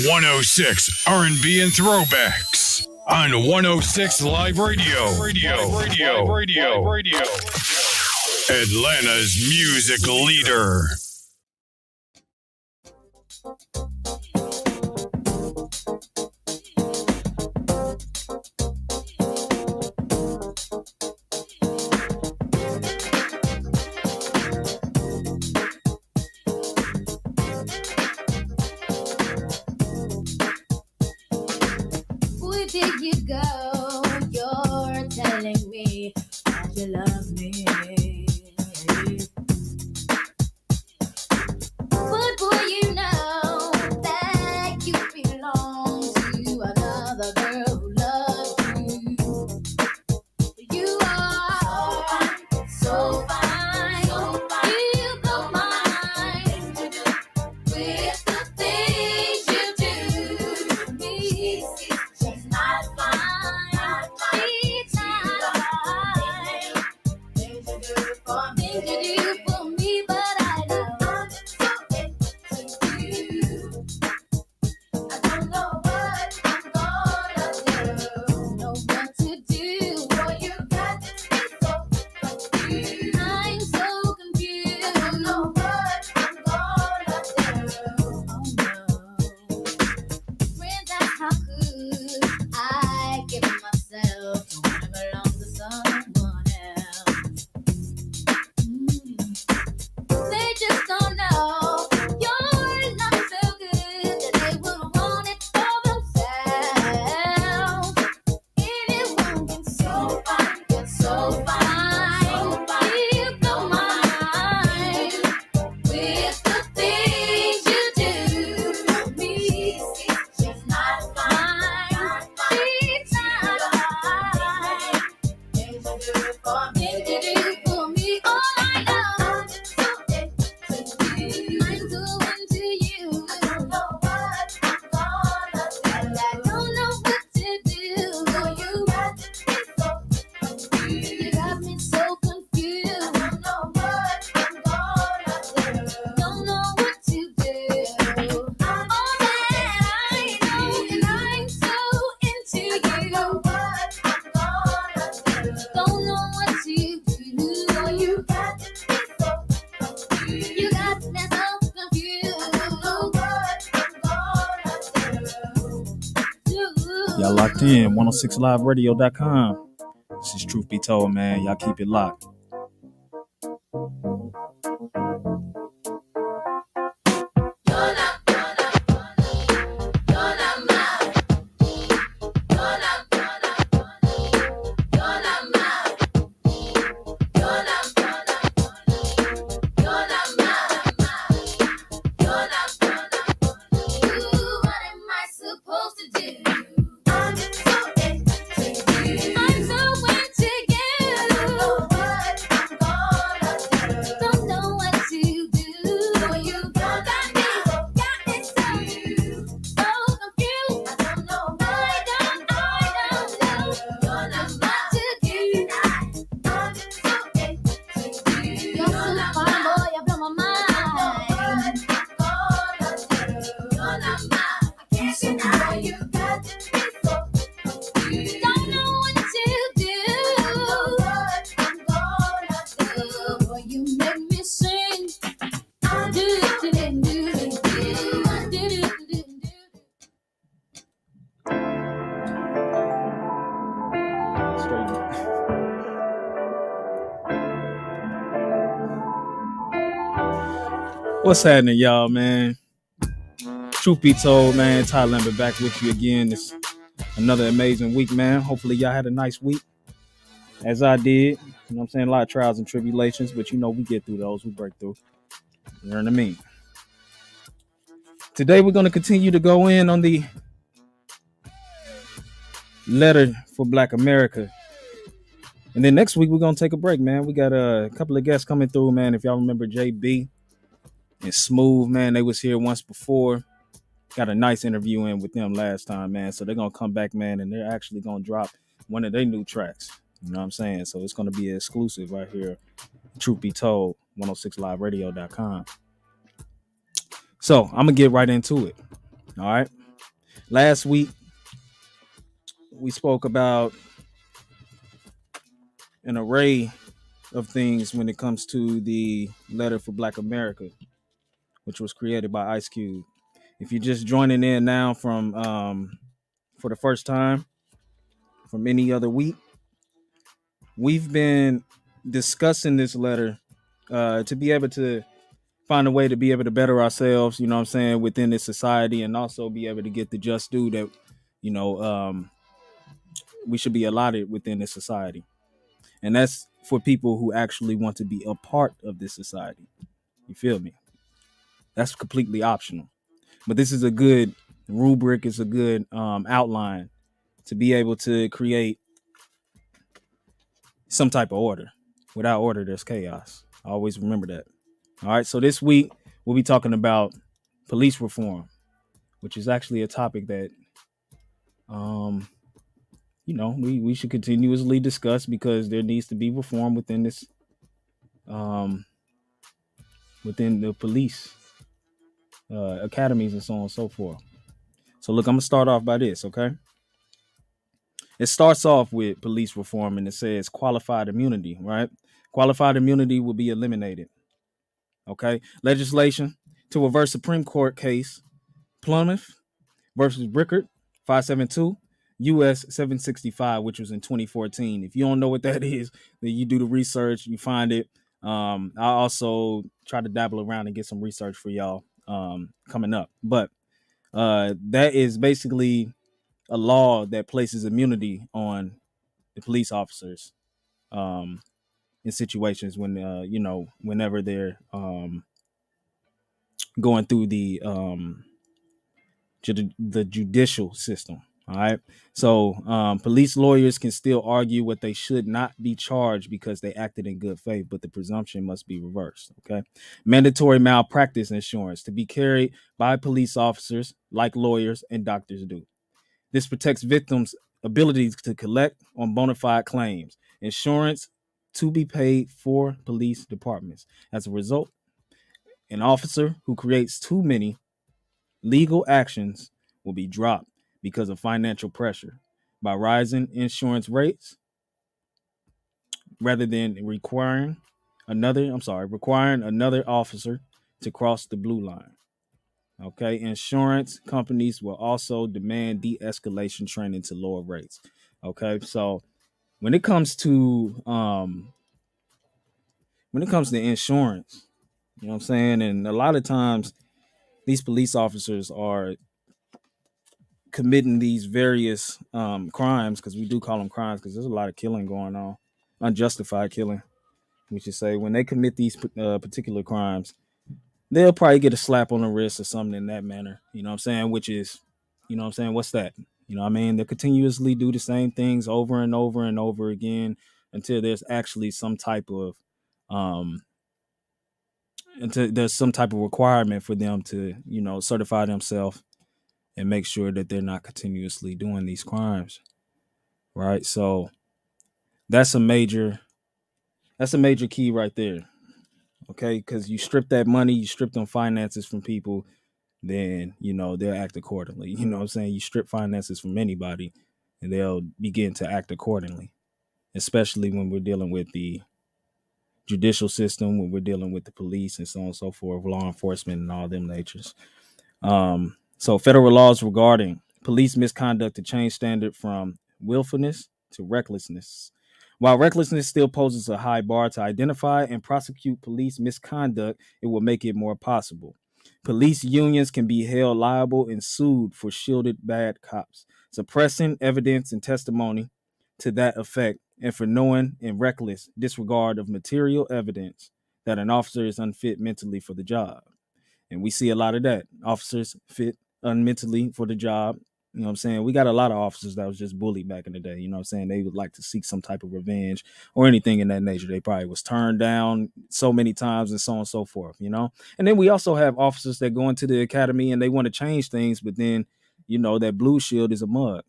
.106 R&B and throwbacks on 106 Live Radio. Atlanta's music leader. Y'all locked in, 106liveradio.com. This is Truth Be Told, man. Y'all keep it locked. What's happening, y'all, man? Truth be told, man, Ty Lambert back with you again. It's another amazing week, man. Hopefully, y'all had a nice week, as I did. You know what I'm saying? A lot of trials and tribulations, but we get through those. We break through. You know what I mean? Today, we're going to continue to go in on the letter for Black America. And then next week, we're going to take a break, man. We got a couple of guests coming through, man. If y'all remember JB and Smooth, man, they was here once before. Got a nice interview in with them last time, man. So they're going to come back, man, and they're actually going to drop one of their new tracks. You know what I'm saying? So it's going to be an exclusive right here. Truth be told, 106liveradio.com. So I'm going to get right into it. All right. Last week, we spoke about an array of things when it comes to the letter for Black America, which was created by Ice Cube. If you're just joining in now from for the first time from any other week, we've been discussing this letter to be able to find a way to be able to better ourselves, you know what I'm saying, within this society, and also be able to get the just due that, we should be allotted within this society. And that's for people who actually want to be a part of this society. You feel me? That's completely optional. But this is a good rubric. It's a good outline to be able to create some type of order. Without order, there's chaos. I always remember that. All right. So this week, we'll be talking about police reform, which is actually a topic that, we should continuously discuss because there needs to be reform within this, within the police academies and so on and so forth. So look, I'm gonna start off by this, okay? It starts off with police reform and it says qualified immunity, right? Qualified immunity will be eliminated. Okay. Legislation to reverse Supreme Court case Plymouth versus Brickard 572 US 765, which was in 2014. If you don't know what that is, then you do the research, you find it. I also try to dabble around and get some research for y'all coming up. But that is basically a law that places immunity on the police officers in situations when whenever they're going through the judicial system. All right. So police lawyers can still argue what they should not be charged because they acted in good faith, but the presumption must be reversed. OK. Mandatory malpractice insurance to be carried by police officers like lawyers and doctors do. This protects victims' abilities to collect on bona fide claims. Insurance to be paid for police departments. As a result, an officer who creates too many legal actions will be dropped because of financial pressure by rising insurance rates rather than requiring another officer to cross the blue line. Okay, insurance companies will also demand de-escalation training to lower rates. Okay, so when it comes to insurance, you know what I'm saying, and a lot of times these police officers are committing these various crimes, because we do call them crimes because there's a lot of killing going on, unjustified killing, we should say. When they commit these particular crimes, they'll probably get a slap on the wrist or something in that manner, you know what I'm saying, which is, you know what I'm saying, what's that? You know what I mean? They continuously do the same things over and over and over again until there's actually some type of requirement for them to, certify themselves and make sure that they're not continuously doing these crimes. Right. So that's a major key right there. Okay, because you strip that money, you strip them finances from people, then, they'll act accordingly. You know what I'm saying? You strip finances from anybody and they'll begin to act accordingly, especially when we're dealing with the judicial system, when we're dealing with the police and so on and so forth, law enforcement and all them natures. So federal laws regarding police misconduct to change standard from willfulness to recklessness While recklessness still poses a high bar to identify and prosecute police misconduct, it will make it more possible. Police unions can be held liable and sued for shielded bad cops, suppressing evidence and testimony to that effect, and for knowing in reckless disregard of material evidence that an officer is unfit mentally for the job. And we see a lot of that. Officers fit unmentally for the job. You know what I'm saying? We got a lot of officers that was just bullied back in the day. You know what I'm saying? They would like to seek some type of revenge or anything in that nature. They probably was turned down so many times and so on and so forth, you know? And then we also have officers that go into the academy and they want to change things, but then, you know, that blue shield is a mug.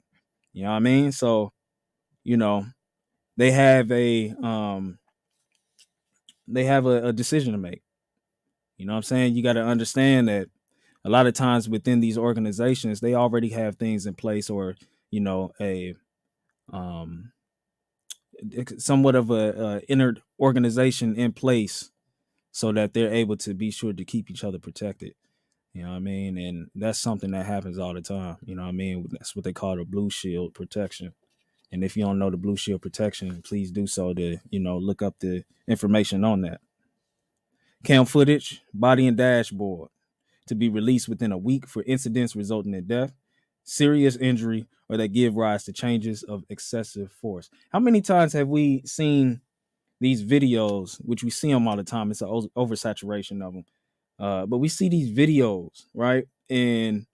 You know what I mean? So, you know, they have a decision to make. You know what I'm saying? You got to understand that a lot of times within these organizations, they already have things in place, or, you know, a somewhat of a inner organization in place so that they're able to be sure to keep each other protected. You know what I mean? And that's something that happens all the time. You know what I mean? That's what they call the blue shield protection. And if you don't know the blue shield protection, please do so to, you know, look up the information on that. Cam footage, body and dashboard to be released within a week for incidents resulting in death, serious injury, or that give rise to changes of excessive force. How many times have we seen these videos, which we see them all the time? It's an oversaturation of them. But we see these videos, right? And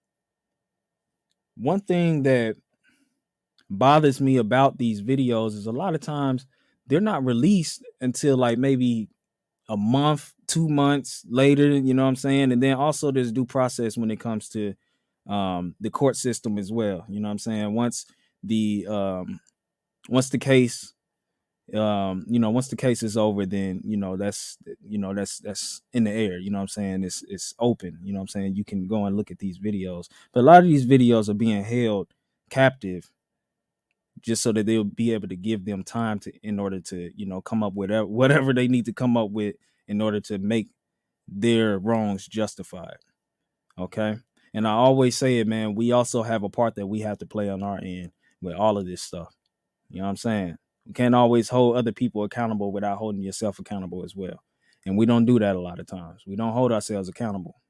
one thing that bothers me about these videos is a lot of times they're not released until like maybe a month, 2 months later, you know what I'm saying? And then also there's due process when it comes to the court system as well. You know what I'm saying? Once the case once the case is over, then that's in the air. You know what I'm saying? It's open. You know what I'm saying? You can go and look at these videos. But a lot of these videos are being held captive just so that they'll be able to give them time in order to, come up with whatever they need to come up with in order to make their wrongs justified. Okay. And I always say it, man, we also have a part that we have to play on our end with all of this stuff. You know what I'm saying? We can't always hold other people accountable without holding yourself accountable as well. And we don't do that a lot of times. We don't hold ourselves accountable.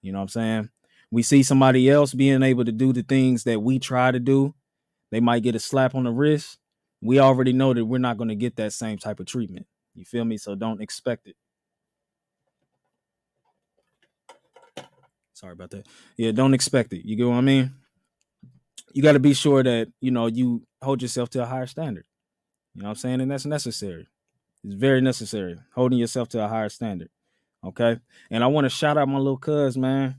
You know what I'm saying? We see somebody else being able to do the things that we try to do. They might get a slap on the wrist. We already know that we're not going to get that same type of treatment. You feel me? So don't expect it. Sorry about that. Yeah, don't expect it. You get what I mean? You got to be sure that, you hold yourself to a higher standard. You know what I'm saying? And that's necessary. It's very necessary. Holding yourself to a higher standard. Okay. And I want to shout out my little cuz, man,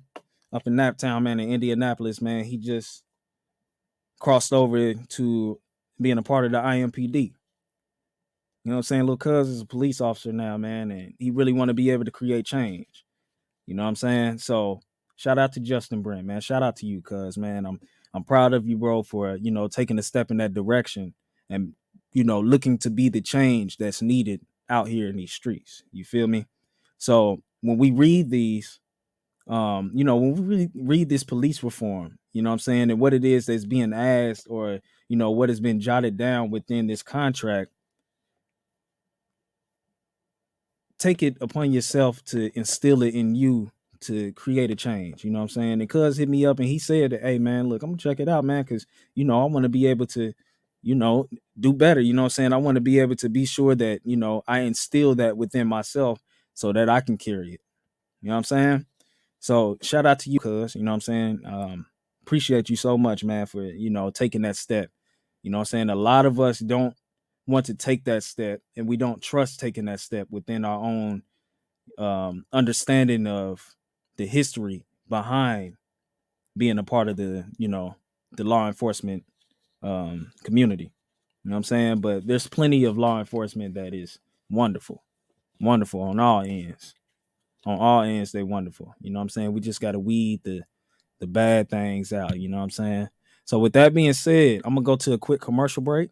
up in Naptown, man, in Indianapolis, man. He just crossed over to being a part of the IMPD. You know what I'm saying? Little cuz is a police officer now, man, and he really want to be able to create change. You know what I'm saying? So shout out to Justin Brent, man. Shout out to you, cuz, man. I'm proud of you, bro, for, taking a step in that direction and, looking to be the change that's needed out here in these streets. You feel me? So when we read these, when we read this police reform, you know what I'm saying, and what it is that's being asked, or, what has been jotted down within this contract, take it upon yourself to instill it in you to create a change. You know what I'm saying? And cuz hit me up and he said that, hey man, look, I'm gonna check it out, man, because I want to be able to, do better. You know what I'm saying? I want to be able to be sure that, I instill that within myself so that I can carry it. You know what I'm saying? So shout out to you, cuz, you know what I'm saying? Appreciate you so much, man, for, taking that step. You know what I'm saying? A lot of us don't want to take that step, and we don't trust taking that step within our own understanding of the history behind being a part of the law enforcement community. You know what I'm saying? But there's plenty of law enforcement that is wonderful on all ends. On all ends, they're wonderful. You know what I'm saying? We just got to weed the bad things out. You know what I'm saying? So with that being said, I'm gonna go to a quick commercial break,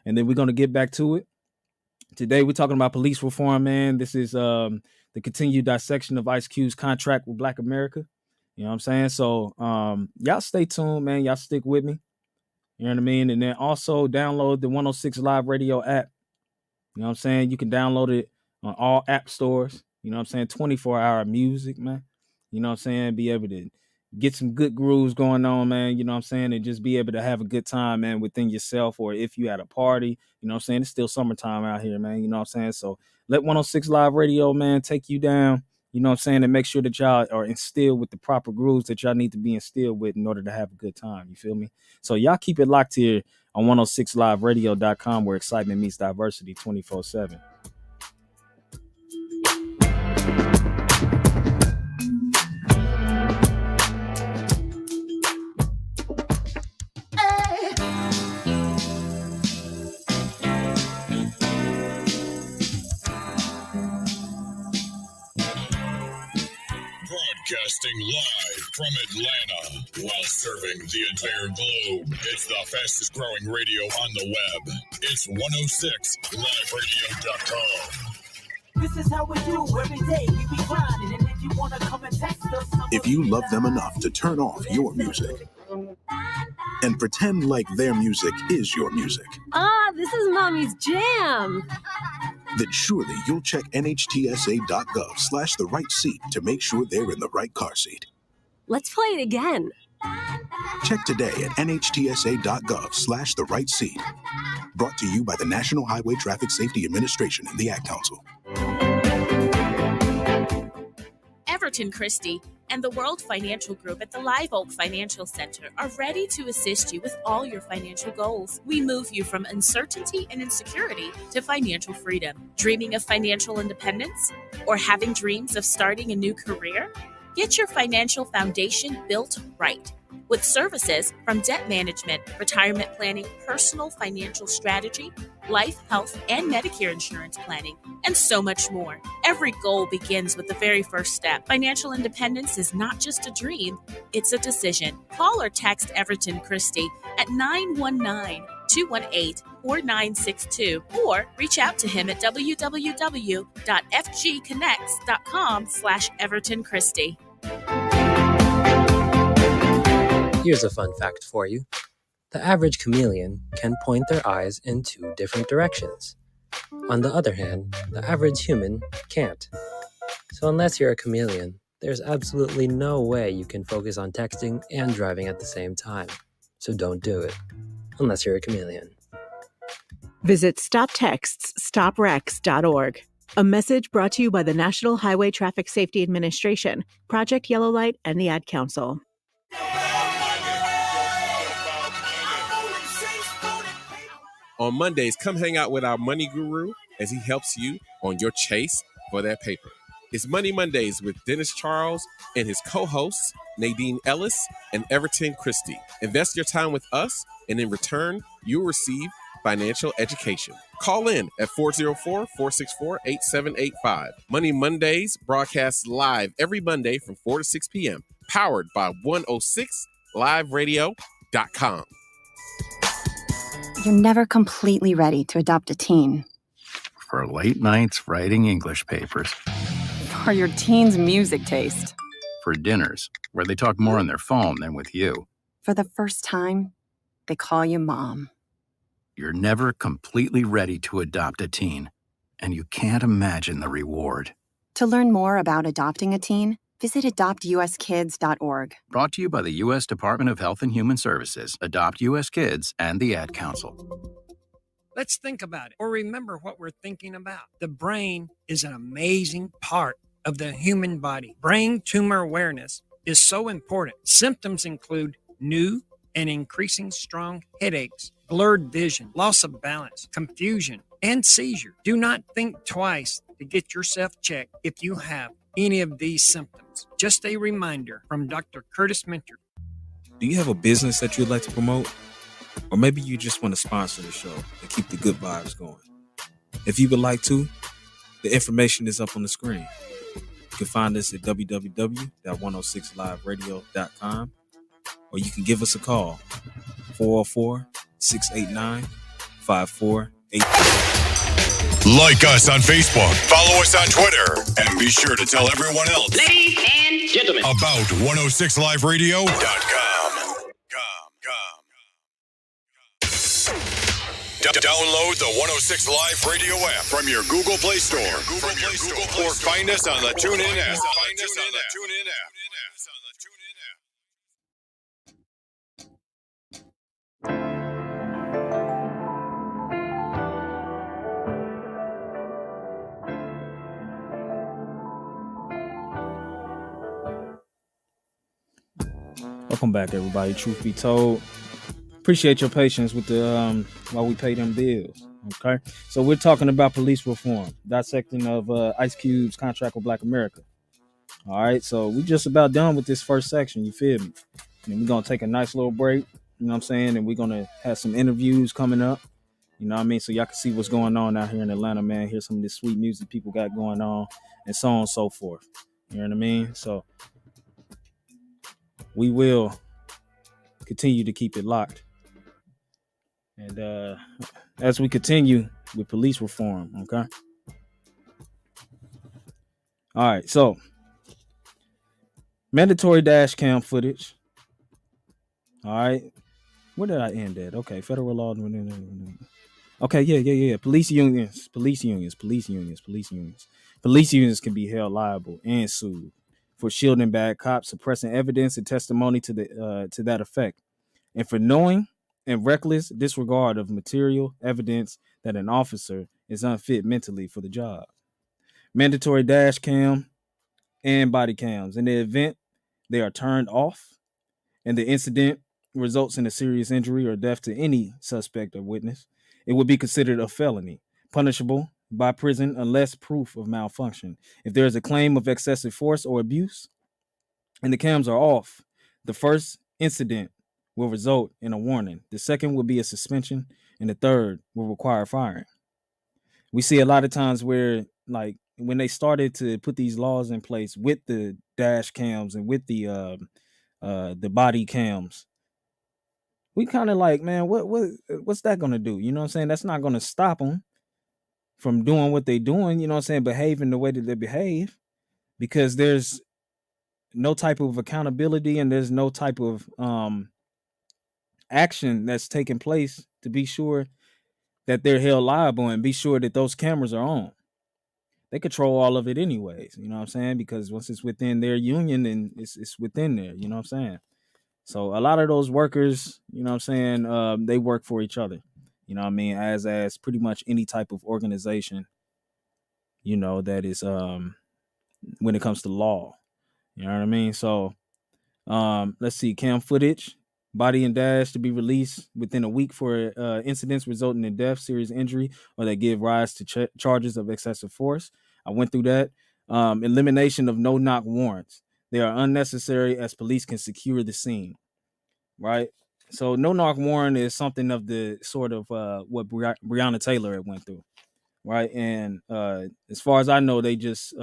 and then we're gonna get back to it. Today we're talking about police reform, man. This is the continued dissection of Ice Cube's contract with Black America. You know what I'm saying? So y'all stay tuned, man. Y'all stick with me. You know what I mean? And then also download the 106 Live Radio app. You know what I'm saying? You can download it on all app stores. You know what I'm saying? 24-hour music, man. You know what I'm saying? Be able to get some good grooves going on, man. You know what I'm saying? And just be able to have a good time, man, within yourself, or if you at a party. You know what I'm saying? It's still summertime out here, man. You know what I'm saying? So let 106 Live Radio, man, take you down. You know what I'm saying? And make sure that y'all are instilled with the proper grooves that y'all need to be instilled with in order to have a good time. You feel me? So y'all keep it locked here on 106liveradio.com, where excitement meets diversity 24/7. Broadcasting live from Atlanta while serving the entire globe. It's the fastest growing radio on the web. It's 106liveradio.com. This is how we do every day. We be grinding, and if you wanna come and text us, if you love them enough to turn off your music and pretend like their music is your music, this is Mommy's jam. then surely you'll check nhtsa.gov/the right seat to make sure they're in the right car seat. Let's play it again. Check today at nhtsa.gov/the right seat. Brought to you by the National Highway Traffic Safety Administration and the Ad Council. Everton Christie and the World Financial Group at the Live Oak Financial Center are ready to assist you with all your financial goals. We move you from uncertainty and insecurity to financial freedom. Dreaming of financial independence? Or having dreams of starting a new career? Get your financial foundation built right. With services from debt management, retirement planning, personal financial strategy, life, health, and Medicare insurance planning, and so much more. Every goal begins with the very first step. Financial independence is not just a dream, it's a decision. Call or text Everton Christie at 919-218-4962 or reach out to him at www.fgconnects.com/Everton Christie. Here's a fun fact for you. The average chameleon can point their eyes in 2 different directions. On the other hand, the average human can't. So unless you're a chameleon, there's absolutely no way you can focus on texting and driving at the same time. So don't do it, unless you're a chameleon. Visit StopTextsStopWrecks.org. A message brought to you by the National Highway Traffic Safety Administration, Project Yellow Light, and the Ad Council. On Mondays, come hang out with our money guru as he helps you on your chase for that paper. It's Money Mondays with Dennis Charles and his co-hosts, Nadine Ellis and Everton Christie. Invest your time with us, and in return, you'll receive financial education. Call in at 404-464-8785. Money Mondays broadcasts live every Monday from 4 to 6 p.m. Powered by 106liveradio.com. You're never completely ready to adopt a teen. For late nights writing English papers. For your teen's music taste. For dinners, where they talk more on their phone than with you. For the first time, they call you mom. You're never completely ready to adopt a teen, and you can't imagine the reward. To learn more about adopting a teen, visit adoptuskids.org. Brought to you by the U.S. Department of Health and Human Services, Adopt U.S. Kids, and the Ad Council. Let's think about it, or remember what we're thinking about. The brain is an amazing part of the human body. Brain tumor awareness is so important. Symptoms include new and increasing strong headaches, blurred vision, loss of balance, confusion, and seizure. Do not think twice to get yourself checked if you have any of these symptoms. Just a reminder from Dr. Curtis Minter. Do you have a business that you'd like to promote? Or maybe you just want to sponsor the show and keep the good vibes going. If you would like to, the information is up on the screen. You can find us at www.106liveradio.com, or you can give us a call, 404-689-5483. Like us on Facebook, follow us on Twitter, and be sure to tell everyone else, ladies and gentlemen, about 106liveradio.com. Download the 106 Live radio app from your Google Play Store. Or find us on the TuneIn app. Welcome back, everybody. Truth be told, appreciate your patience with the while we pay them bills. Okay, so we're talking about police reform, dissecting of Ice Cube's contract with Black America. All right, so we just about done with this first section. You feel me? And we're gonna take a nice little break. You know what I'm saying? And we're gonna have some interviews coming up. You know what I mean? So y'all can see what's going on out here in Atlanta, man. Hear some of this sweet music people got going on, and so on and so forth. You know what I mean? So we will continue to keep it locked. And as we continue with police reform, okay? All right, so mandatory dash cam footage. All right, where did I end at? Okay, federal law. Okay, yeah. Police unions can be held liable and sued for shielding bad cops, suppressing evidence and testimony to that effect, and for knowing and reckless disregard of material evidence that an officer is unfit mentally for the job. Mandatory dash cam and body cams. In the event they are turned off and the incident results in a serious injury or death to any suspect or witness, it would be considered a felony, punishable by prison unless proof of malfunction. If there is a claim of excessive force or abuse and the cams are off, the first incident will result in a warning. The second will be a suspension, and the third will require firing. We see a lot of times where, like, when they started to put these laws in place with the dash cams and with the body cams, we kind of like, man, what's that gonna do? You know what I'm saying? That's not gonna stop them from doing what they're doing. You know what I'm saying? Behaving the way that they behave, because there's no type of accountability and there's no type of action that's taking place to be sure that they're held liable and be sure that those cameras are on. They control all of it anyways, you know what I'm saying? Because once it's within their union, then it's within there, you know what I'm saying? So a lot of those workers, you know what I'm saying, they work for each other, you know what I mean? As pretty much any type of organization, you know, that is when it comes to law, you know what I mean? So let's see, cam footage, body and dash to be released within a week for incidents resulting in death, serious injury, or that give rise to charges of excessive force. I went through that. Elimination of no-knock warrants. They are unnecessary as police can secure the scene, right? So no-knock warrant is something of the sort of what Breonna Taylor had went through, right? And as far as I know, they just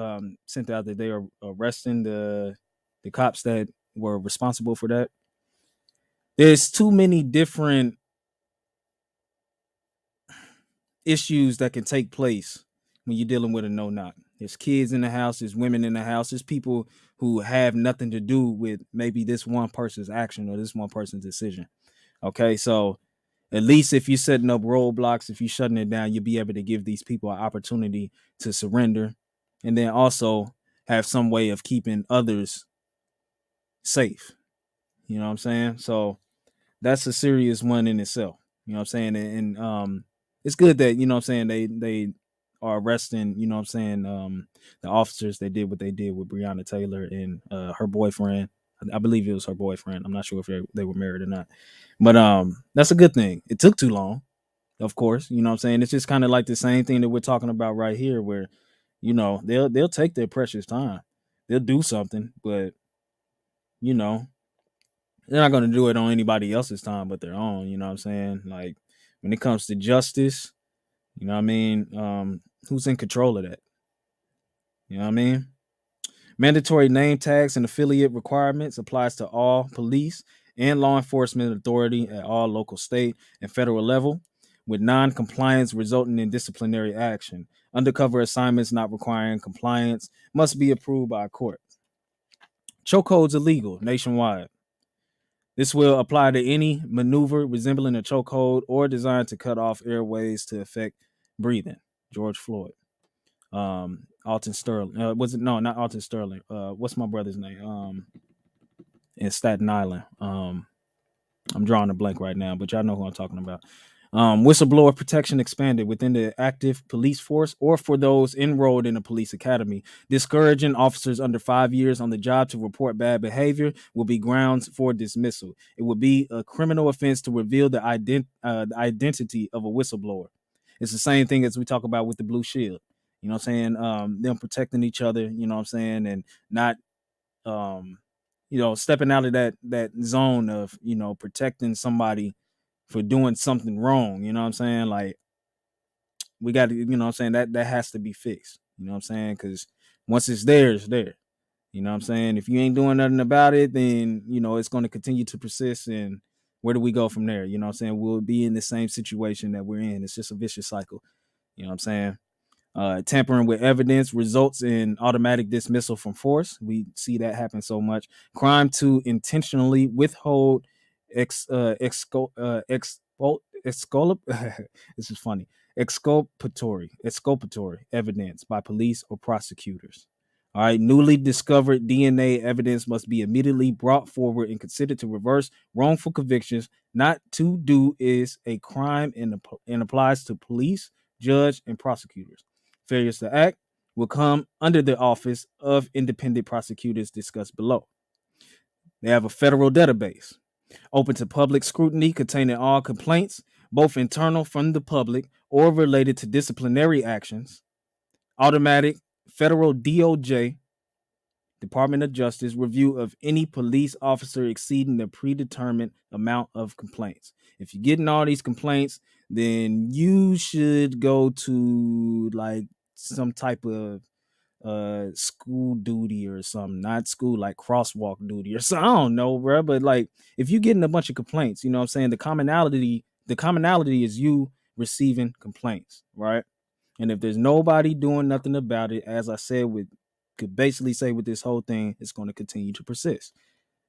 sent out that they are arresting the cops that were responsible for that. There's too many different issues that can take place when you're dealing with a no-knock. There's kids in the house, there's women in the house, there's people who have nothing to do with maybe this one person's action or this one person's decision. Okay, so at least if you're setting up roadblocks, if you're shutting it down, you'll be able to give these people an opportunity to surrender, and then also have some way of keeping others safe. You know what I'm saying? So that's a serious one in itself. You know what I'm saying? And it's good that, you know what I'm saying, they are arresting, you know what I'm saying, the officers. They did what they did with Breonna Taylor and her boyfriend. I believe it was her boyfriend. I'm not sure if they were married or not. But that's a good thing. It took too long, of course. You know what I'm saying? It's just kind of like the same thing that we're talking about right here, where, you know, they'll take their precious time. They'll do something, but, you know, they're not going to do it on anybody else's time but their own. You know what I'm saying? Like, when it comes to justice, you know what I mean? Who's in control of that? You know what I mean? Mandatory name tags and affiliate requirements applies to all police and law enforcement authority at all local, state, and federal level, with non-compliance resulting in disciplinary action. Undercover assignments not requiring compliance must be approved by a court. Chokeholds illegal nationwide. This will apply to any maneuver resembling a chokehold or designed to cut off airways to affect breathing. George Floyd. Alton Sterling. Was it no, not Alton Sterling. What's my brother's name? In Staten Island. I'm drawing a blank right now, but y'all know who I'm talking about. Whistleblower protection expanded within the active police force or for those enrolled in a police academy. Discouraging officers under 5 years on the job to report bad behavior will be grounds for dismissal. It would be a criminal offense to reveal the identity of a whistleblower. It's the same thing as we talk about with the Blue Shield. You know what I'm saying? Them protecting each other, you know what I'm saying, and not stepping out of that zone of, protecting somebody for doing something wrong. You know what I'm saying? Like, we got to, you know what I'm saying, that has to be fixed. You know what I'm saying? Because once it's there, it's there. You know what I'm saying? If you ain't doing nothing about it, then, it's going to continue to persist. And where do we go from there? You know what I'm saying? We'll be in the same situation that we're in. It's just a vicious cycle. You know what I'm saying? Tampering with evidence results in automatic dismissal from force. We see that happen so much. Crime to intentionally withhold exculpatory evidence by police or prosecutors. All right, newly discovered DNA evidence must be immediately brought forward and considered to reverse wrongful convictions. Not to do is a crime and applies to police, judge, and prosecutors. Failures to act will come under the office of independent prosecutors discussed below. They have a federal database open to public scrutiny containing all complaints, both internal from the public or related to disciplinary actions. Automatic federal DOJ, Department of Justice, review of any police officer exceeding the predetermined amount of complaints. If you're getting all these complaints, then you should go to like some type of school duty or something, not school, like crosswalk duty or something. I don't know, bro. But like, if you're getting a bunch of complaints, you know what I'm saying, the commonality is you receiving complaints, right? And if there's nobody doing nothing about it, as I said, could basically say with this whole thing, it's going to continue to persist.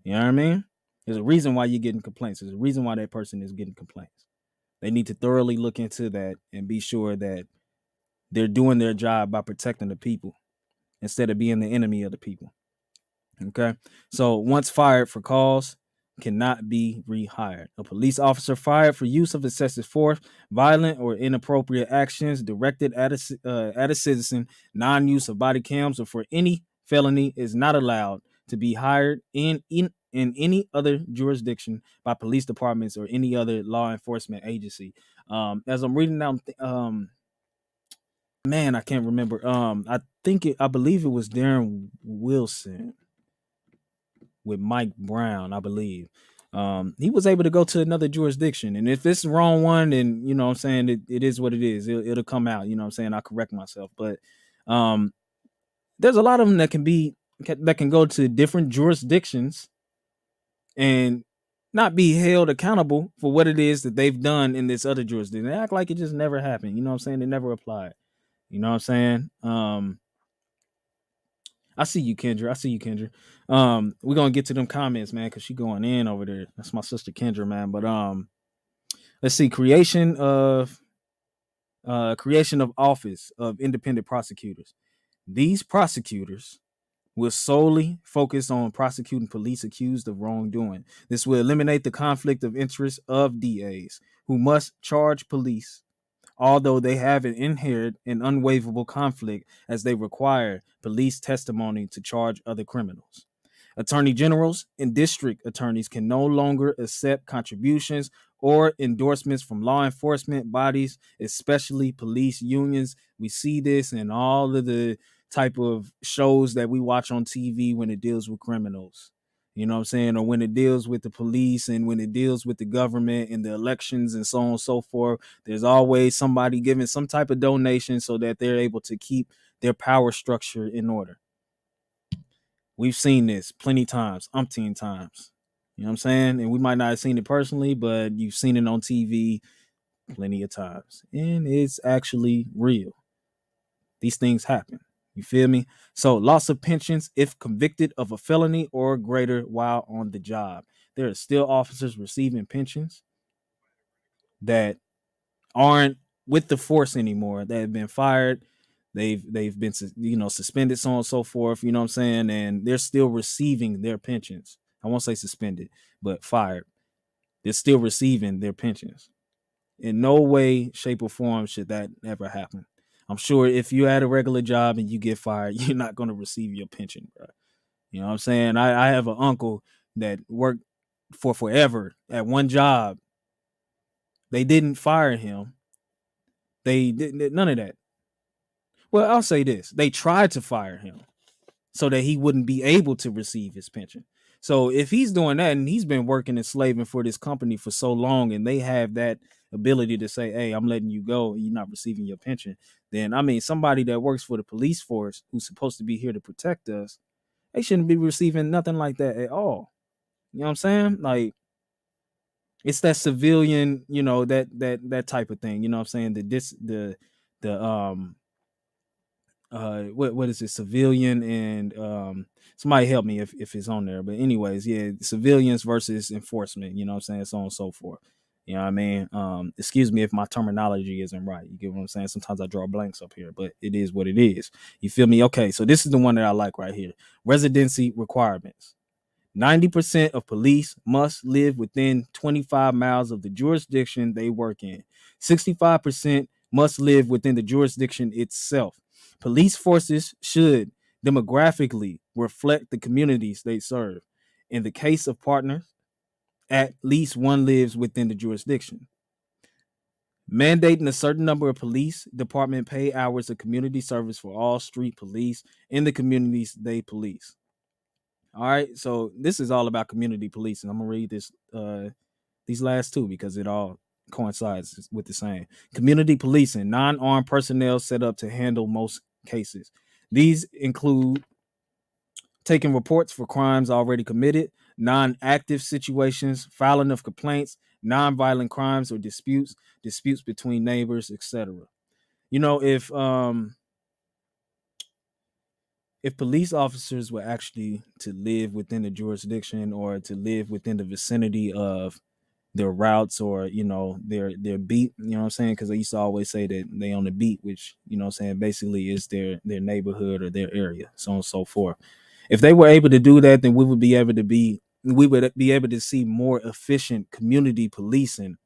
You know what I mean? There's a reason why you're getting complaints. There's a reason why that person is getting complaints. They need to thoroughly look into that and be sure that they're doing their job by protecting the people instead of being the enemy of the people. Okay. So once fired for cause, cannot be rehired. A police officer fired for use of excessive force, violent or inappropriate actions directed at a citizen, non-use of body cams, or for any felony is not allowed to be hired in any other jurisdiction by police departments or any other law enforcement agency. As I'm reading down, man, I can't remember. I believe it was Darren Wilson with Mike Brown, I believe. He was able to go to another jurisdiction, and if it's the wrong one, then you know what I'm saying, it is what it is. It'll come out, you know what I'm saying. I'll correct myself, but there's a lot of them that can go to different jurisdictions and not be held accountable for what it is that they've done in this other jurisdiction. They act like it just never happened. You know what I'm saying? It never applied. You know what I'm saying? I see you, Kendra. We're gonna get to them comments, man, because she going in over there. That's my sister Kendra, man. But let's see. Creation of office of independent prosecutors. These prosecutors will solely focus on prosecuting police accused of wrongdoing. This will eliminate the conflict of interest of DAs who must charge police, although they have an inherent and unwaverable conflict as they require police testimony to charge other criminals. Attorney generals and district attorneys can no longer accept contributions or endorsements from law enforcement bodies, especially police unions. We see this in all of the type of shows that we watch on TV when it deals with criminals. You know what I'm saying? Or when it deals with the police and when it deals with the government and the elections and so on and so forth, there's always somebody giving some type of donation so that they're able to keep their power structure in order. We've seen this plenty times, umpteen times. You know what I'm saying? And we might not have seen it personally, but you've seen it on TV plenty of times. And it's actually real. These things happen. You feel me? So loss of pensions if convicted of a felony or greater while on the job. there are still officers receiving pensions that aren't with the force anymore, that have been fired. They've been suspended, so on and so forth. You know what I'm saying? And they're still receiving their pensions. I won't say suspended, but fired. They're still receiving their pensions. In no way, shape, or form should that ever happen. I'm sure if you had a regular job and you get fired, you're not going to receive your pension, bro. You know what I'm saying? I have an uncle that worked for forever at one job. They didn't fire him. They didn't, none of that. Well, I'll say this. They tried to fire him so that he wouldn't be able to receive his pension. So if he's doing that and he's been working and slaving for this company for so long, and they have that ability to say, hey, I'm letting you go, you're not receiving your pension, then I mean, somebody that works for the police force who's supposed to be here to protect us, they shouldn't be receiving nothing like that at all. You know what I'm saying? Like, it's that civilian, that type of thing. You know what I'm saying? What is it? Civilian and somebody help me if it's on there. But anyways, yeah, civilians versus enforcement, you know what I'm saying? So on and so forth. You know what I mean? Excuse me if my terminology isn't right. You get what I'm saying? Sometimes I draw blanks up here, but it is what it is. You feel me? Okay, so this is the one that I like right here. Residency requirements. 90% of police must live within 25 miles of the jurisdiction they work in. 65% must live within the jurisdiction itself. Police forces should demographically reflect the communities they serve. In the case of partners, at least one lives within the jurisdiction. Mandating a certain number of police department pay hours of community service for all street police in the communities they police. All right, so this is all about community policing. I'm gonna read these last two because it all coincides with the same. Community policing, non-armed personnel set up to handle most cases. These include taking reports for crimes already committed, non-active situations, filing of complaints, non-violent crimes or disputes between neighbors, etc. You know, if police officers were actually to live within the jurisdiction or to live within the vicinity of their routes or, their beat, you know what I'm saying? Because they used to always say that they on the beat, which, you know what I'm saying, basically is their neighborhood or their area, so on and so forth. If they were able to do that, then we would be able to see more efficient community policing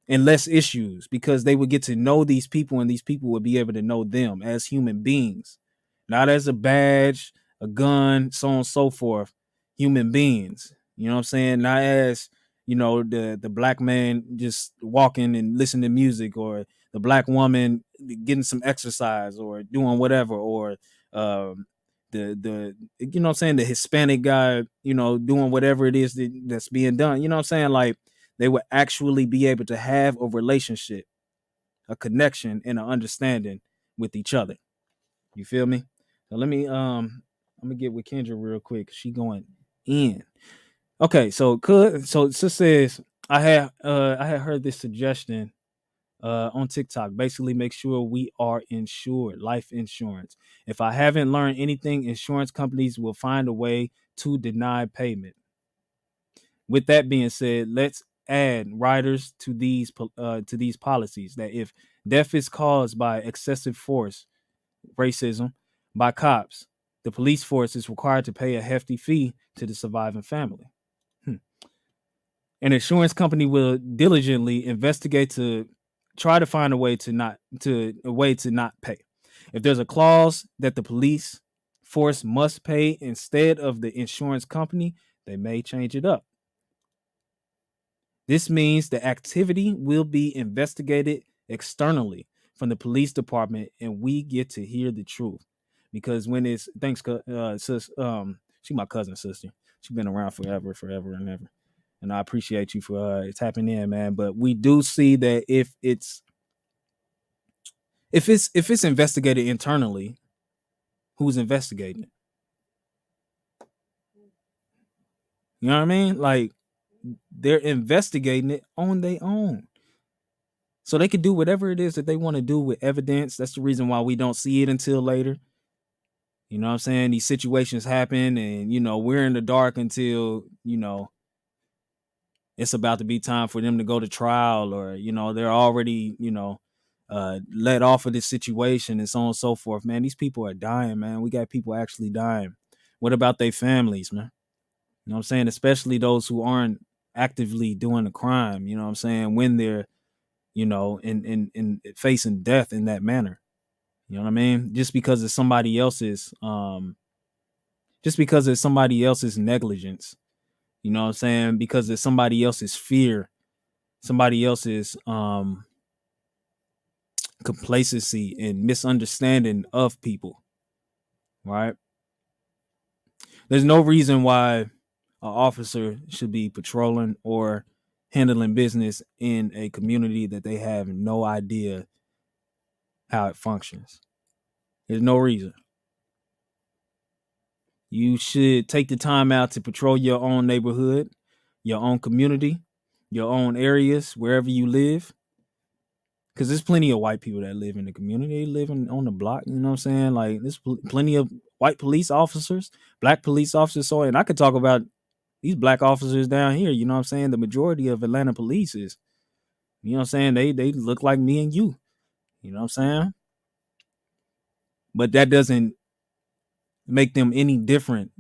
and less issues, because they would get to know these people and these people would be able to know them as human beings. Not as a badge, a gun, so on and so forth. Human beings. You know what I'm saying? Not as, the black man just walking and listening to music, or the black woman getting some exercise or doing whatever, or the you know what I'm saying, the Hispanic guy, doing whatever it is that's being done. You know what I'm saying? Like, they would actually be able to have a relationship, a connection, and an understanding with each other. You feel me? So let me I'm gonna get with Kendra real quick. She going in. Okay, so sis says I had heard this suggestion on TikTok. Basically, make sure we are insured, life insurance. If I haven't learned anything, insurance companies will find a way to deny payment. With that being said, let's add riders to these policies that if death is caused by excessive force, racism, by cops, the police force is required to pay a hefty fee to the surviving family. An insurance company will diligently investigate to try to find a way to not pay. If there's a clause that the police force must pay instead of the insurance company, they may change it up. This means the activity will be investigated externally from the police department, and we get to hear the truth. Because when it's thanks, sis, she my cousin sister. She's been around forever and ever. And I appreciate you for tapping in, man. But we do see that if it's investigated internally, who's investigating it? You know what I mean? Like, they're investigating it on their own. So they could do whatever it is that they want to do with evidence. That's the reason why we don't see it until later. You know what I'm saying? These situations happen and, we're in the dark until, it's about to be time for them to go to trial, or they're already let off of this situation and so on and so forth. Man, these people are dying, man. We got people actually dying. What about their families, man? You know what I'm saying? Especially those who aren't actively doing the crime, you know what I'm saying, when they're in facing death in that manner. You know what I mean? Just because it's somebody else's negligence, you know what I'm saying? Because it's somebody else's fear, somebody else's complacency and misunderstanding of people, right? There's no reason why an officer should be patrolling or handling business in a community that they have no idea how it functions. There's no reason. You should take the time out to patrol your own neighborhood, your own community, your own areas, wherever you live. Because there's plenty of white people that live in the community. They live on the block, you know what I'm saying? Like, there's plenty of white police officers, black police officers. So, and I could talk about these black officers down here, you know what I'm saying? The majority of Atlanta police is, you know what I'm saying? They look like me and you know what I'm saying? But that doesn't make them any different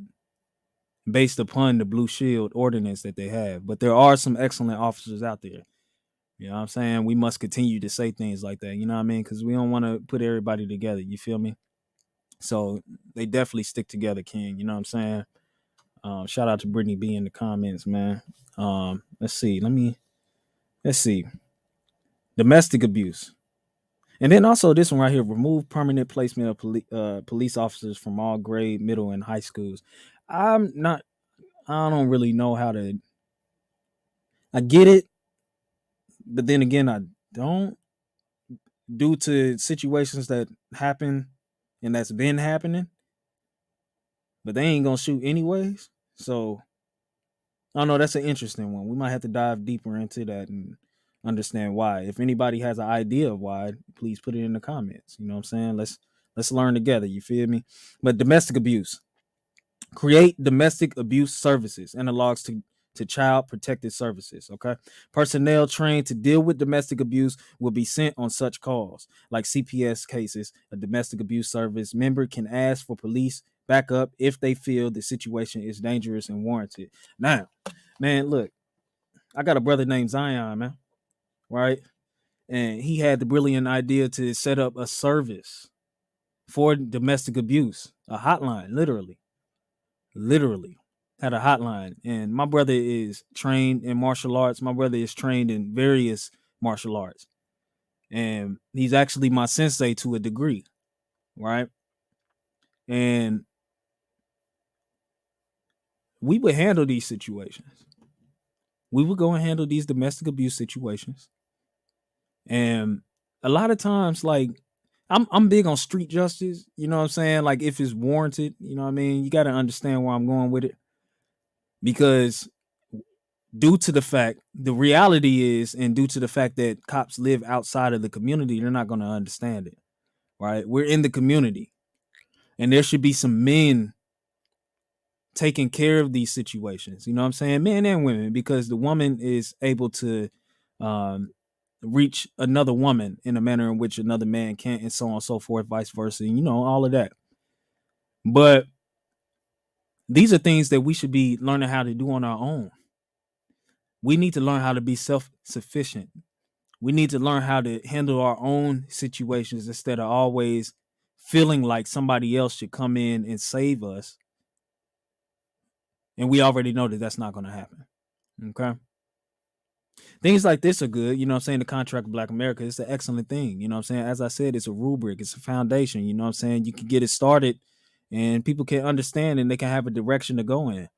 based upon the Blue Shield ordinance that they have. But there are some excellent officers out there. You know what I'm saying? We must continue to say things like that. You know what I mean? Because we don't want to put everybody together. You feel me? So they definitely stick together, King. You know what I'm saying? Shout out to Brittany B in the comments, man. Let's see. Domestic abuse. And then also this one right here, remove permanent placement of police officers from all grade, middle, and high schools. I don't really know how to, I get it, but then again, I don't, due to situations that happen and that's been happening, but they ain't gonna shoot anyways. So I don't know, that's an interesting one. We might have to dive deeper into that and understand why. If anybody has an idea of why, please put it in the comments. You know what I'm saying? Let's learn together. You feel me? But domestic abuse. Create domestic abuse services, analogs to child protective services. Okay. Personnel trained to deal with domestic abuse will be sent on such calls. Like CPS cases, a domestic abuse service member can ask for police backup if they feel the situation is dangerous and warranted. Now, man, look, I got a brother named Zion, man, right? And he had the brilliant idea to set up a service for domestic abuse, a hotline, literally had a hotline. And my brother is trained in martial arts. My brother is trained in various martial arts. And he's actually my sensei to a degree, right? And we would handle these situations. We would go and handle these domestic abuse situations. And a lot of times, like, I'm big on street justice, you know what I'm saying? Like, if it's warranted, you know what I mean? You got to understand where I'm going with it. Because due to the fact, the reality is, and due to the fact that cops live outside of the community, they're not going to understand it, right? We're in the community. And there should be some men taking care of these situations, you know what I'm saying? Men and women, because the woman is able to reach another woman in a manner in which another man can't, and so on and so forth, vice versa, and all of that. But these are things that we should be learning how to do on our own. We need to learn how to be self-sufficient. We need to learn how to handle our own situations instead of always feeling like somebody else should come in and save us. And we already know that that's not going to happen. Okay. Things like this are good. You know what I'm saying? The Contract of Black America is an excellent thing. You know what I'm saying? As I said, it's a rubric. It's a foundation. You know what I'm saying? You can get it started and people can understand and they can have a direction to go in.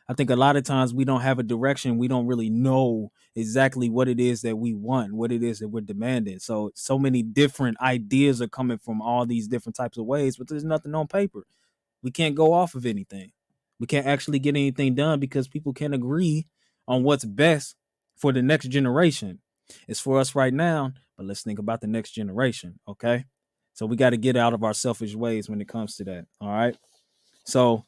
I think a lot of times we don't have a direction. We don't really know exactly what it is that we want, what it is that we're demanding. So many different ideas are coming from all these different types of ways, but there's nothing on paper. We can't go off of anything. We can't actually get anything done because people can't agree on what's best for the next generation. It's for us right now, but let's think about the next generation, okay? So we got to get out of our selfish ways when it comes to that, all right? So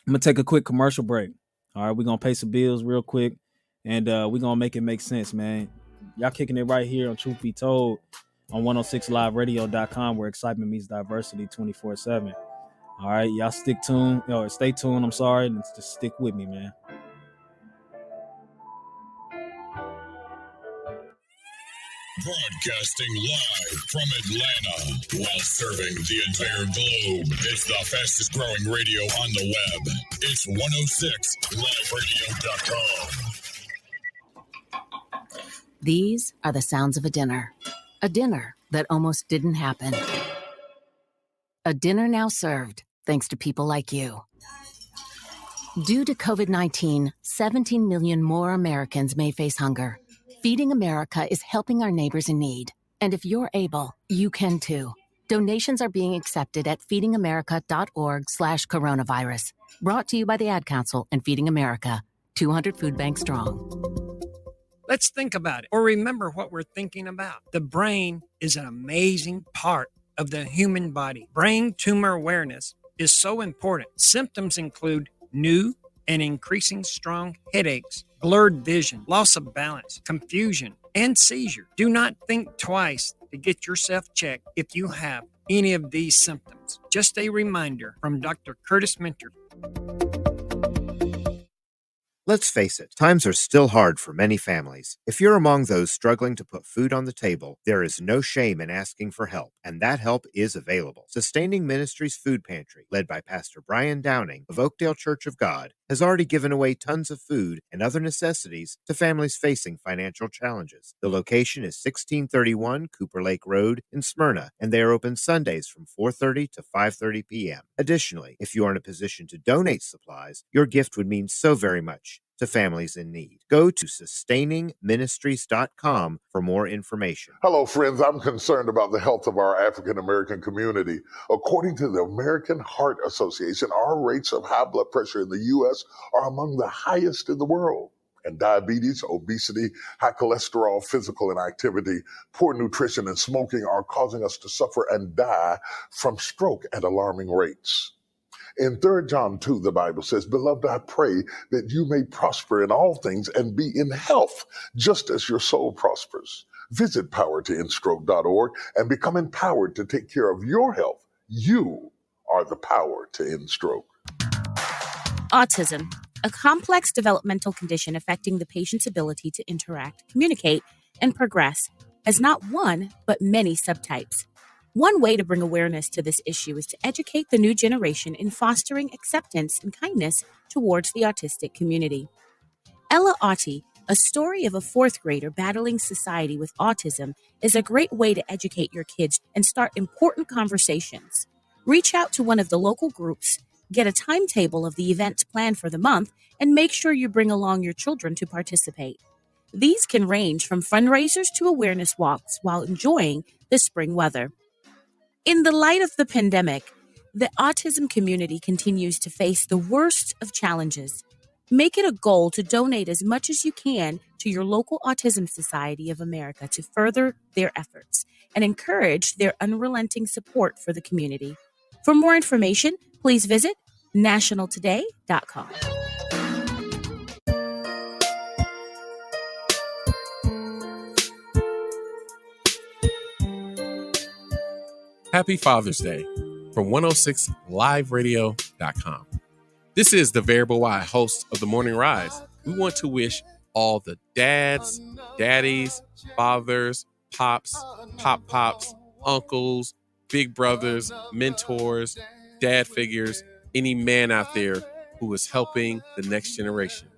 I'm going to take a quick commercial break, all right? We're going to pay some bills real quick, And we're going to make it make sense, man. Y'all kicking it right here on Truth Be Told on 106liveradio.com, where excitement meets diversity 24/7. All right, y'all stay tuned. I'm sorry, and just stick with me, man. Broadcasting live from Atlanta while serving the entire globe. It's the fastest growing radio on the web. It's 106liveradio.com. These are the sounds of a dinner that almost didn't happen. A dinner now served thanks to people like you. Due to COVID-19, 17 million more Americans may face hunger. Feeding America is helping our neighbors in need. And if you're able, you can too. Donations are being accepted at feedingamerica.org/coronavirus. Brought to you by the Ad Council and Feeding America, 200 food banks strong. Let's think about it or remember what we're thinking about. The brain is an amazing part of the human body. Brain tumor awareness is so important. Symptoms include new and increasing strong headaches, blurred vision, loss of balance, confusion, and seizure. Do not think twice to get yourself checked if you have any of these symptoms. Just a reminder from Dr. Curtis Minter. Let's face it, times are still hard for many families. If you're among those struggling to put food on the table, there is no shame in asking for help, and that help is available. Sustaining Ministries Food Pantry, led by Pastor Brian Downing of Oakdale Church of God, has already given away tons of food and other necessities to families facing financial challenges. The location is 1631 Cooper Lake Road in Smyrna, and they are open Sundays from 4:30 to 5:30 p.m. Additionally, if you are in a position to donate supplies, your gift would mean so very much to families in need. Go to sustainingministries.com for more information. Hello, friends. I'm concerned about the health of our African American community. According to the American Heart Association, our rates of high blood pressure in the U.S. are among the highest in the world. And diabetes, obesity, high cholesterol, physical inactivity, poor nutrition, and smoking are causing us to suffer and die from stroke at alarming rates. In 3 John 2, the Bible says, "Beloved, I pray that you may prosper in all things and be in health, just as your soul prospers." Visit powertoendstroke.org and become empowered to take care of your health. You are the power to end stroke. Autism, a complex developmental condition affecting the patient's ability to interact, communicate, and progress, has not one, but many subtypes. One way to bring awareness to this issue is to educate the new generation in fostering acceptance and kindness towards the autistic community. Ella Auti, a story of a 4th grader battling society with autism, is a great way to educate your kids and start important conversations. Reach out to one of the local groups, get a timetable of the events planned for the month, and make sure you bring along your children to participate. These can range from fundraisers to awareness walks while enjoying the spring weather. In the light of the pandemic, the autism community continues to face the worst of challenges. Make it a goal to donate as much as you can to your local Autism Society of America to further their efforts and encourage their unrelenting support for the community. For more information, please visit nationaltoday.com. Happy Father's Day from 106liveradio.com. This is the Variable Y, host of The Morning Rise. We want to wish all the dads, daddies, fathers, pops, pop-pops, uncles, big brothers, mentors, dad figures, any man out there who is helping the next generation.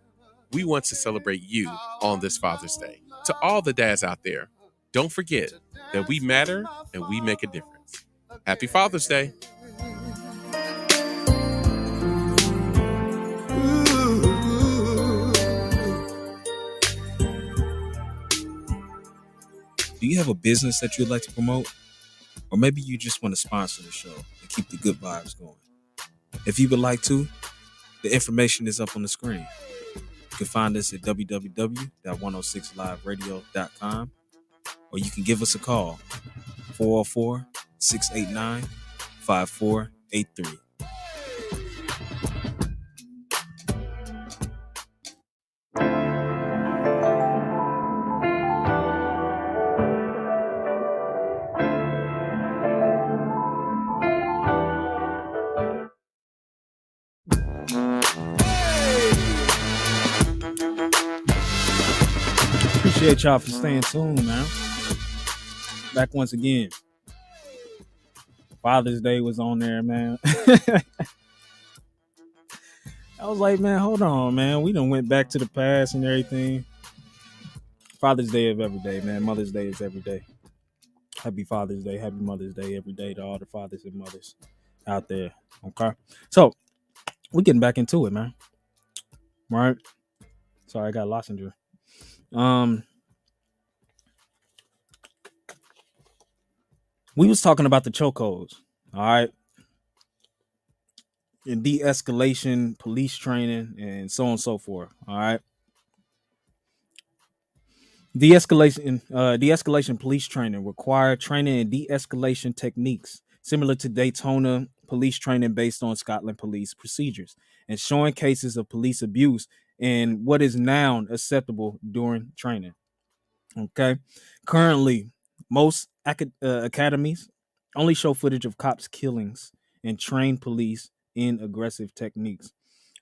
We want to celebrate you on this Father's Day. To all the dads out there, don't forget that we matter and we make a difference. Happy Father's Day. Do you have a business that you'd like to promote? Or maybe you just want to sponsor the show and keep the good vibes going. If you would like to, the information is up on the screen. You can find us at www.106liveradio.com, or you can give us a call, 404-689-5483. Appreciate y'all for staying tuned, man. Back once again. Father's Day was on there, man. I was like, man, hold on, man. We done went back to the past and everything. Father's Day is every day, man. Mother's Day is every day. Happy Father's Day, happy Mother's Day every day to all the fathers and mothers out there. Okay. So we're getting back into it, man. Right. Sorry, I got Lossinger. We was talking about the chokeholds, all right, and de-escalation, police training, and so on and so forth. All right. De-escalation police training require training and de-escalation techniques similar to Daytona police training based on Scotland police procedures and showing cases of police abuse and what is now acceptable during training. Okay. Currently, most academies only show footage of cops' killings and train police in aggressive techniques.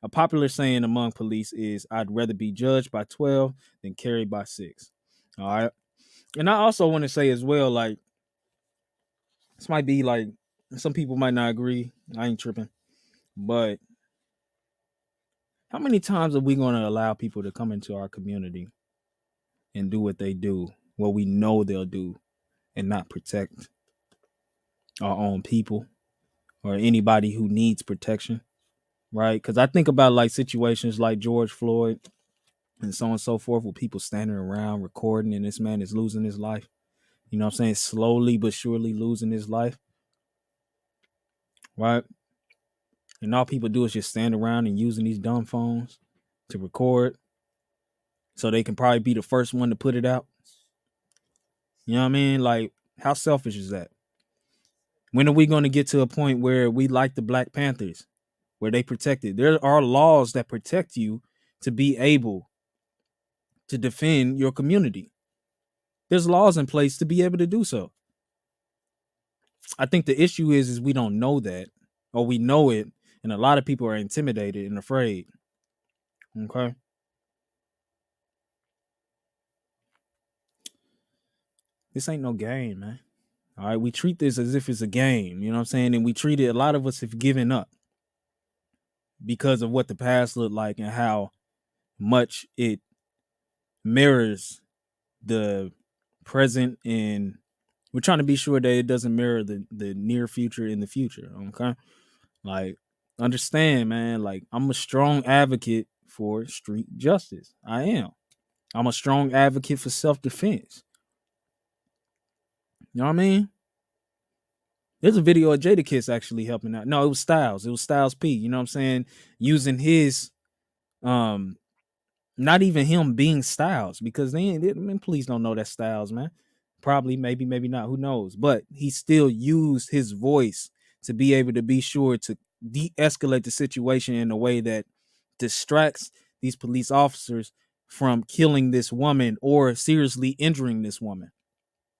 A popular saying among police is, I'd rather be judged by 12 than carried by 6. All right. And I also want to say as well, like, this might be like, some people might not agree. I ain't tripping. But how many times are we going to allow people to come into our community and do what they do, what we know they'll do, and not protect our own people or anybody who needs protection? Right. Because I think about like situations like George Floyd and so on and so forth, with people standing around recording and this man is losing his life. You know what I'm saying? Slowly but surely losing his life. Right. And all people do is just stand around and using these dumb phones to record so they can probably be the first one to put it out. You know what I mean? Like, how selfish is that? When are we going to get to a point where we like the Black Panthers, where they protected? There are laws that protect you to be able to defend your community. There's laws in place to be able to do so. I think the issue is we don't know that, or we know it, and a lot of people are intimidated and afraid. Okay. This ain't no game, man. All right. We treat this as if it's a game, you know what I'm saying? And we treat it, a lot of us have given up because of what the past looked like and how much it mirrors the present, and we're trying to be sure that it doesn't mirror the near future in the future. Okay. Like, understand, man, like, I'm a strong advocate for street justice. I am. I'm a strong advocate for self-defense. You know what I mean? There's a video of Jadakiss actually helping out. No, it was Styles. It was Styles P. You know what I'm saying? Using his not even him being Styles, because police don't know that Styles, man. Probably, maybe not. Who knows? But he still used his voice to be able to be sure to de-escalate the situation in a way that distracts these police officers from killing this woman or seriously injuring this woman.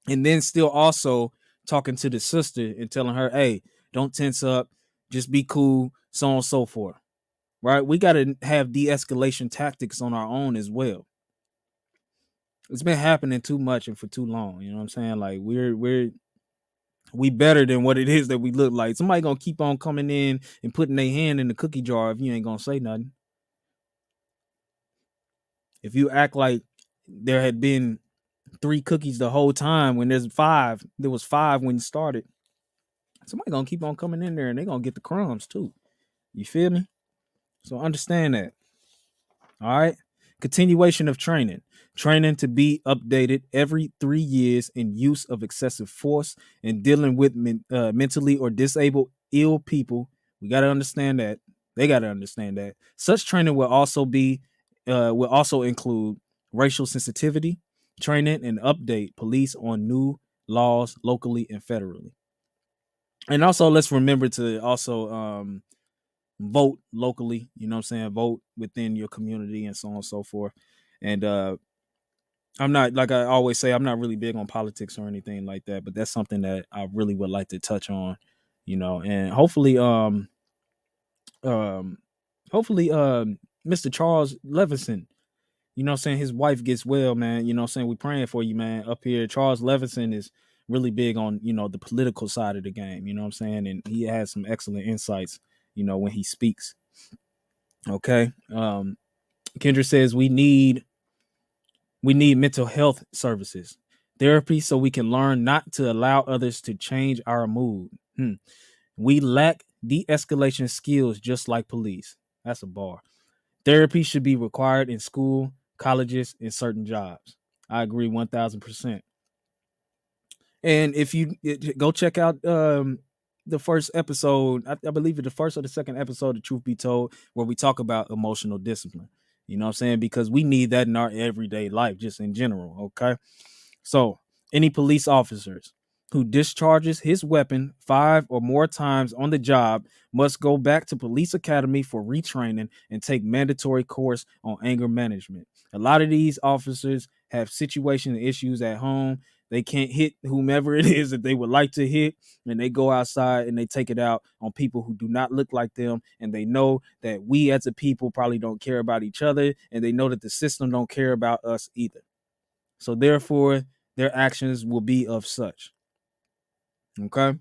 And then still also talking to the sister and telling her, hey, don't tense up, just be cool, so on and so forth. Right? We got to have de-escalation tactics on our own as well. It's been happening too much and for too long. You know what I'm saying? Like, we better than what it is that we look like. Somebody gonna keep on coming in and putting their hand in the cookie jar if you ain't gonna say nothing. If you act like there had been 3 cookies the whole time when there's 5, there was 5 when you started, somebody gonna keep on coming in there and they gonna get the crumbs too. You feel me? So understand that. All right. Continuation of training. Training to be updated every 3 years in use of excessive force and dealing with mentally or disabled ill people. We got to understand that. They got to understand that. Such training will also include racial sensitivity training and update police on new laws locally and federally. And also, let's remember to also vote locally, you know what I'm saying? Vote within your community and so on and so forth. And I'm not, like I always say, I'm not really big on politics or anything like that, but that's something that I really would like to touch on, you know, and hopefully Mr. Charles Levinson You know what I'm saying? His wife gets well, man. You know what I'm saying? We praying for you, man. Up here, Charles Levinson is really big on, the political side of the game. You know what I'm saying? And he has some excellent insights, when he speaks. Okay. Kendra says we need mental health services, therapy, so we can learn not to allow others to change our mood. We lack de-escalation skills just like police. That's a bar. Therapy should be required in school, colleges, and certain jobs. I agree 1000%. And if you go check out the first episode, I believe it's the first or the second episode of Truth Be Told, where we talk about emotional discipline. You know what I'm saying? Because we need that in our everyday life, just in general. Okay. So any police officers who discharges his weapon 5 or more times on the job must go back to police academy for retraining and take mandatory course on anger management. A lot of these officers have situation issues at home. They can't hit whomever it is that they would like to hit, and they go outside and they take it out on people who do not look like them. And they know that we as a people probably don't care about each other, and they know that the system don't care about us either. So therefore, their actions will be of such. Okay.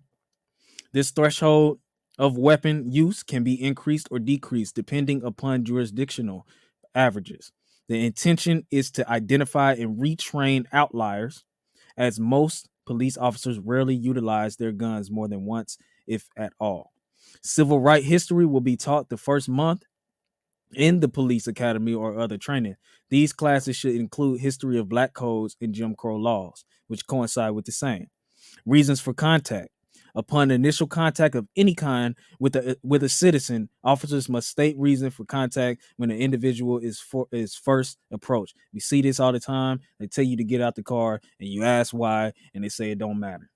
This threshold of weapon use can be increased or decreased depending upon jurisdictional averages. The intention is to identify and retrain outliers, as most police officers rarely utilize their guns more than once, if at all. Civil rights history will be taught the first month in the police academy or other training. These classes should include history of black codes and Jim Crow laws, which coincide with the same. Reasons for contact. Upon initial contact of any kind with a citizen, officers must state reason for contact when an individual is first approached. We see this all the time. They tell you to get out the car, and you ask why, and they say it don't matter.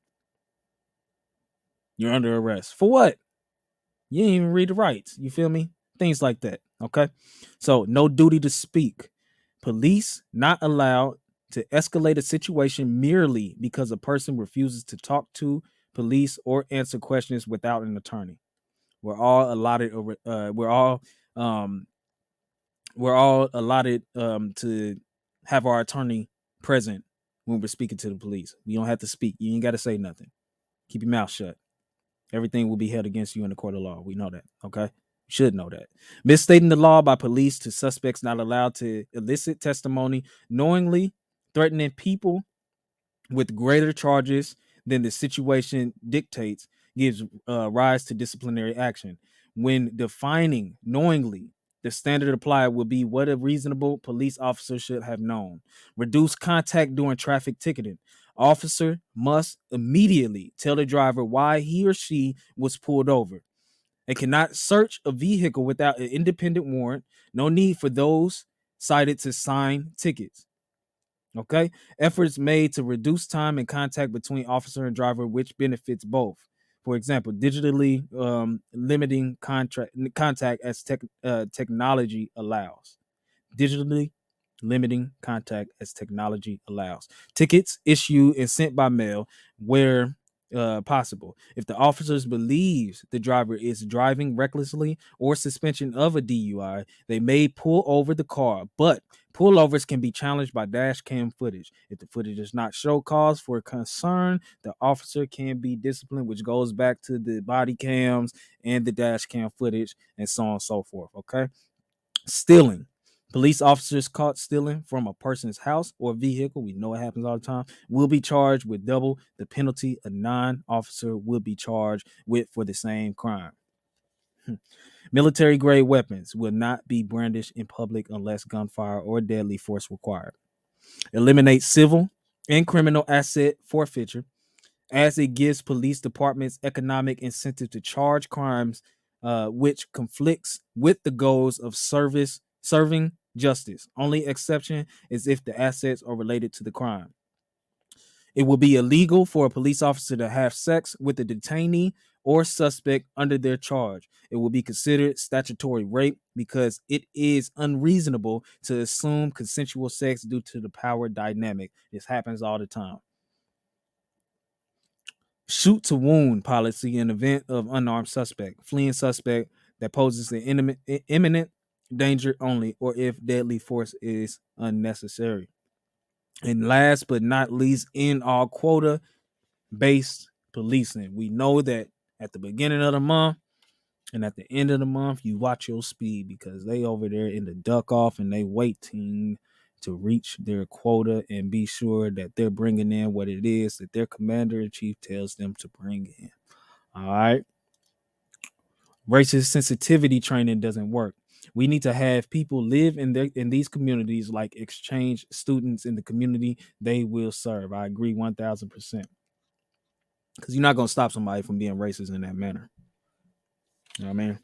You're under arrest. For what? You didn't even read the rights. You feel me? Things like that. Okay. So no duty to speak. Police not allowed to escalate a situation merely because a person refuses to talk to police or answer questions without an attorney. We're all allotted to have our attorney present when we're speaking to the police. You don't have to speak. You ain't got to say nothing. Keep your mouth shut. Everything will be held against you in the court of law. We know that. Okay. You should know that. Misstating the law by police to suspects not allowed to elicit testimony, knowingly threatening people with greater charges than the situation dictates, gives rise to disciplinary action. When defining knowingly, the standard applied will be what a reasonable police officer should have known. Reduce contact during traffic ticketing. Officer must immediately tell the driver why he or she was pulled over. They cannot search a vehicle without an independent warrant. No need for those cited to sign tickets. Okay. Efforts made to reduce time and contact between officer and driver, which benefits both. For example, digitally limiting contact as technology allows. Digitally limiting contact as technology allows. Tickets issued and sent by mail where possible. If the officers believes the driver is driving recklessly or suspension of a DUI, they may pull over the car, but pullovers can be challenged by dash cam footage. If the footage does not show cause for concern, the officer can be disciplined, which goes back to the body cams and the dash cam footage and so on and so forth. Okay. Stealing. Police officers caught stealing from a person's house or vehicle, we know it happens all the time, will be charged with double the penalty a non-officer will be charged with for the same crime. Military grade weapons will not be brandished in public unless gunfire or deadly force required. Eliminate civil and criminal asset forfeiture, as it gives police departments economic incentive to charge crimes which conflicts with the goals of serving justice. Only exception is if the assets are related to the crime. It will be illegal for a police officer to have sex with a detainee or suspect under their charge. It will be considered statutory rape because it is unreasonable to assume consensual sex due to the power dynamic. This happens all the time. Shoot to wound policy in event of unarmed suspect. Fleeing suspect that poses an imminent danger only, or if deadly force is unnecessary. And last but not least, in our quota-based policing, we know that at the beginning of the month and at the end of the month, you watch your speed, because they over there in the duck off and they waiting to reach their quota and be sure that they're bringing in what it is that their commander-in-chief tells them to bring in. All right. Racist sensitivity training doesn't work. We need to have people live in these communities like exchange students in the community they will serve. I agree 1,000%. Because you're not going to stop somebody from being racist in that manner. You know what I mean?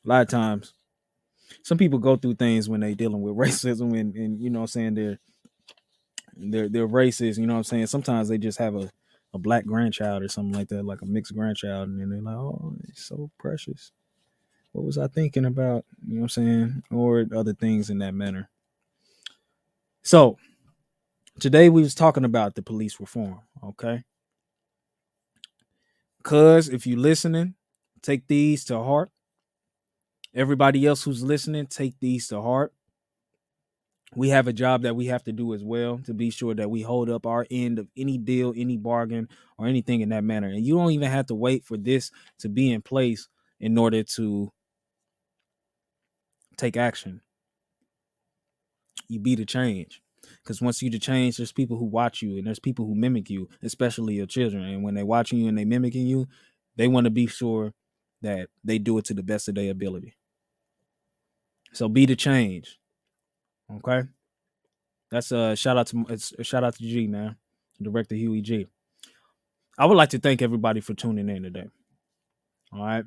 A lot of times, some people go through things when they dealing with racism and you know what I'm saying, they're racist, you know what I'm saying? Sometimes they just have a black grandchild or something like that, like a mixed grandchild, and then they're like, oh, it's so precious. What was I thinking about? You know what I'm saying? Or other things in that manner. So today we was talking about the police reform, okay? Because if you're listening, take these to heart. Everybody else who's listening, take these to heart. We have a job that we have to do as well to be sure that we hold up our end of any deal, any bargain, or anything in that manner. And you don't even have to wait for this to be in place in order to take action. You be the change. Because once you the change, there's people who watch you and there's people who mimic you, especially your children. And when they watching you and they mimicking you, they want to be sure that they do it to the best of their ability. So be the change. Okay. That's a shout out to G, man. Director Huey G. I would like to thank everybody for tuning in today. All right.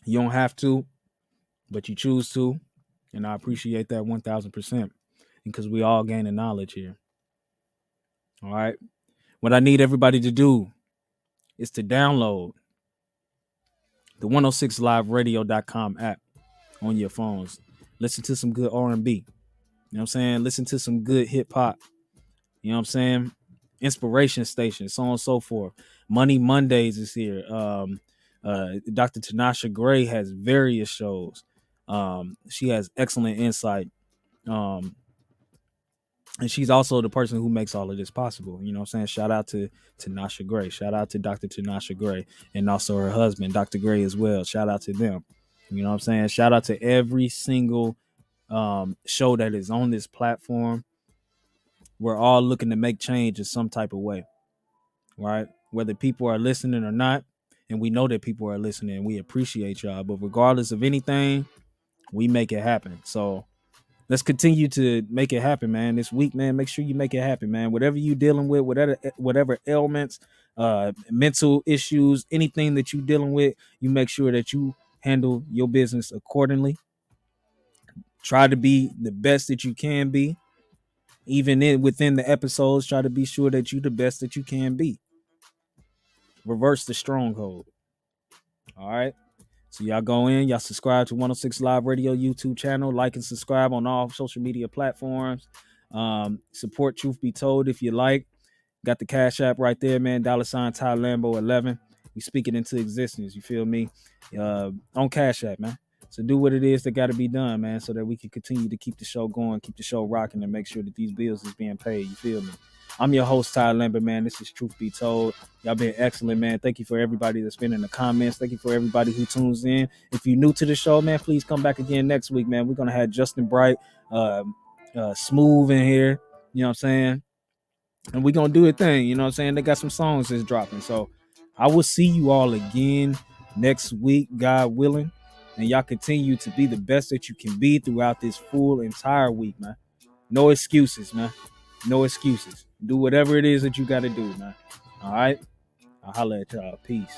You don't have to, but you choose to. And I appreciate that 1,000% because we all gaining knowledge here. All right. What I need everybody to do is to download the 106liveradio.com app on your phones. Listen to some good R&B. You know what I'm saying? Listen to some good hip hop. You know what I'm saying? Inspiration station, so on and so forth. Money Mondays is here. Dr. Tanasha Gray has various shows. She has excellent insight. And she's also the person who makes all of this possible. You know what I'm saying? Shout out to Tanasha Gray. Shout out to Dr. Tanasha Gray and also her husband, Dr. Gray, as well. Shout out to them. You know what I'm saying? Shout out to every single show that is on this platform. We're all looking to make change in some type of way, right? Whether people are listening or not. And we know that people are listening and we appreciate y'all. But regardless of anything, we make it happen. So let's continue to make it happen, man. This week, man, make sure you make it happen, man. Whatever you're dealing with, whatever ailments, mental issues, anything that you're dealing with, you make sure that you handle your business accordingly. Try to be the best that you can be. Even within the episodes, try to be sure that you're the best that you can be. Reverse the stronghold. All right. So y'all go in, y'all subscribe to 106 Live Radio YouTube channel, like and subscribe on all social media platforms. Support Truth Be Told if you like. Got the Cash App right there, man. $ Ty Lambo 11. We speak it into existence. You feel me? On Cash App, man. So do what it is that got to be done, man, so that we can continue to keep the show going, keep the show rocking, and make sure that these bills is being paid. You feel me? I'm your host, Ty Lambert, man. This is Truth Be Told. Y'all been excellent, man. Thank you for everybody that's been in the comments. Thank you for everybody who tunes in. If you're new to the show, man, please come back again next week, man. We're going to have Justin Bright, Smooth in here. You know what I'm saying? And we're going to do a thing. You know what I'm saying? They got some songs that's dropping. So I will see you all again next week, God willing. And y'all continue to be the best that you can be throughout this full entire week, man. No excuses, man. No excuses. Do whatever it is that you got to do, man. All right? I'll holler at y'all. Peace.